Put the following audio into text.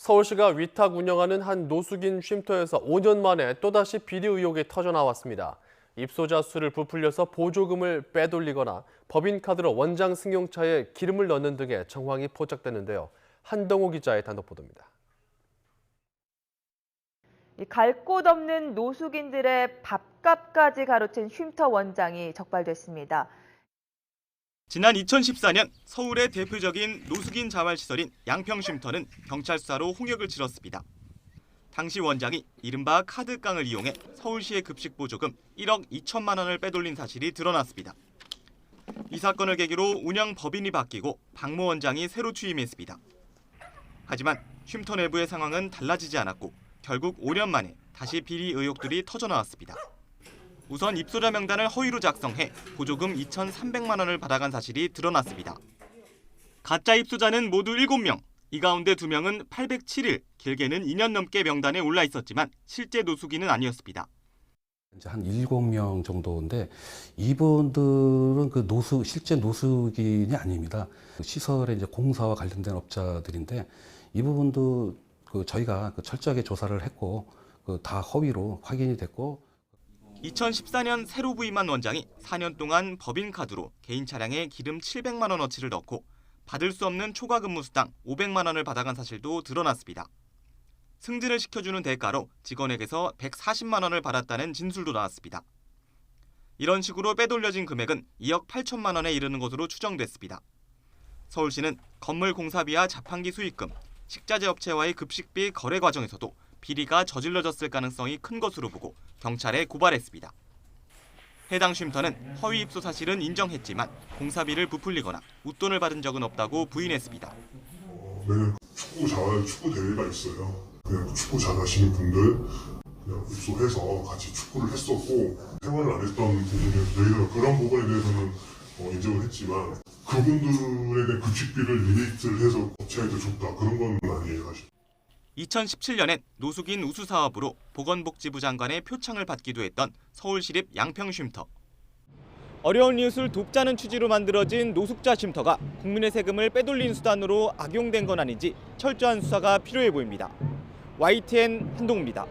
서울시가 위탁 운영하는 한 노숙인 쉼터에서 5년 만에 또다시 비리 의혹이 터져나왔습니다. 입소자 수를 부풀려서 보조금을 빼돌리거나 법인카드로 원장 승용차에 기름을 넣는 등의 정황이 포착됐는데요. 한동호 기자의 단독 보도입니다. 갈 곳 없는 노숙인들의 밥값까지 가로챈 쉼터 원장이 적발됐습니다. 지난 2014년 서울의 대표적인 노숙인 자활시설인 양평쉼터는 경찰 수사로 홍역을 치렀습니다. 당시 원장이 이른바 카드깡을 이용해 서울시의 급식 보조금 1억 2천만 원을 빼돌린 사실이 드러났습니다. 이 사건을 계기로 운영 법인이 바뀌고 박모 원장이 새로 취임했습니다. 하지만 쉼터 내부의 상황은 달라지지 않았고 결국 5년 만에 다시 비리 의혹들이 터져나왔습니다. 우선 입소자 명단을 허위로 작성해 보조금 2,300만 원을 받아간 사실이 드러났습니다. 가짜 입소자는 모두 7명, 이 가운데 2명은 807일, 길게는 2년 넘게 명단에 올라 있었지만 실제 노숙인은 아니었습니다. 이제 한 7명 정도인데 이분들은 실제 노숙인이 아닙니다. 시설의 이제 공사와 관련된 업자들인데 이 부분도 저희가 철저하게 조사를 했고 다 허위로 확인이 됐고 2014년 새로 부임한 원장이 4년 동안 법인카드로 개인 차량에 기름 700만 원어치를 넣고 받을 수 없는 초과 근무 수당 500만 원을 받아간 사실도 드러났습니다. 승진을 시켜주는 대가로 직원에게서 140만 원을 받았다는 진술도 나왔습니다. 이런 식으로 빼돌려진 금액은 2억 8천만 원에 이르는 것으로 추정됐습니다. 서울시는 건물 공사비와 자판기 수익금, 식자재 업체와의 급식비 거래 과정에서도 비리가 저질러졌을 가능성이 큰 것으로 보고 경찰에 고발했습니다. 해당 쉼터는 허위 입소 사실은 인정했지만 공사비를 부풀리거나 웃돈을 받은 적은 없다고 부인했습니다. 매년 축구 대회가 있어요. 그냥 축구 잘하시는 분들 그냥 입소해서 같이 축구를 했었고 생활을 안 했던 부분에 저희가 그런 부분에 대해서는 인정을 했지만 그분들에 대한 급식비를 리미트를 해서 업체한테 줬다 그런 건 아니에요 사실. 2017년엔 노숙인 우수 사업으로 보건복지부 장관의 표창을 받기도 했던 서울시립 양평쉼터. 어려운 이웃을 돕자는 취지로 만들어진 노숙자 쉼터가 국민의 세금을 빼돌린 수단으로 악용된 건 아닌지 철저한 수사가 필요해 보입니다. YTN 한동우입니다.